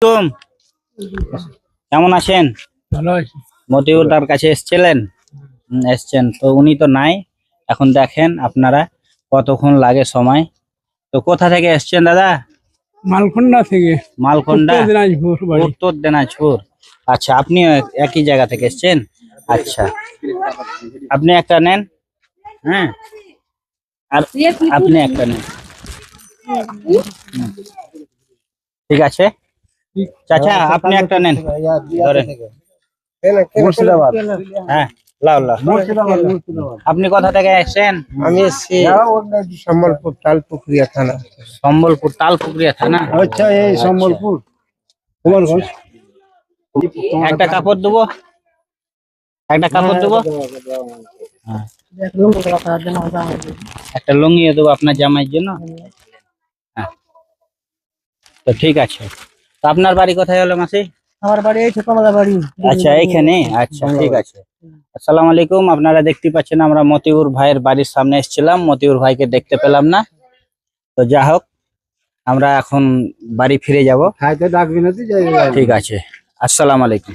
তুম কেমন আছেন? ভালো আছি। মতিউর তার কাছে এসেছিলেন? এসছেন তো, উনি তো নাই এখন। দেখেন আপনারা কতক্ষণ লাগে সময়। তো কোথা থেকে এসছেন দাদা? মালখন্ডা থেকে। মালকোন্ডা, উত্তর দিনাজপুর বাড়ি। উত্তর দিনাজপুর। আচ্ছা, আপনি একই জায়গা থেকে এসছেন? আচ্ছা, আপনি একটা নেন। হ্যাঁ, আর আপনি একটা নেন। ঠিক আছে চাচা, আপনি একটা নেন। ধরেন। মুর্শিদাবাদ। হ্যাঁ, লাও লাও। আপনি কোথা থেকে এসেছেন? আমি এসছি সম্বলপুর তালপুকুরিয়া থানা। সম্বলপুর তালপুকুরিয়া থানা। আচ্ছা, এই সম্বলপুর কুমারগঞ্জ। একটা কাপড় দেবো, একটা কাপড় দেবো। হ্যাঁ, একটা লুঙ্গিও দেবো আপনার জামাইয়ের জন্য। হ্যাঁ, তো ঠিক আছে। তো আপনার বাড়ি কোথায় হলো মাসি? আমার বাড়ি এই ছোটমাদা বাড়ি। আচ্ছা, এইখানে। আচ্ছা, ঠিক আছে। আসসালামু আলাইকুম। আপনারা দেখতে পাচ্ছেন আমরা মতিউর ভাইয়ের বাড়ির সামনে এসেছিলাম, মতিউর ভাইকে দেখতে পেলাম না। তো যা হোক, আমরা এখন বাড়ি ফিরে যাব। খাইতে ডাকবি না তুই? ঠিক আছে, আসসালামু আলাইকুম।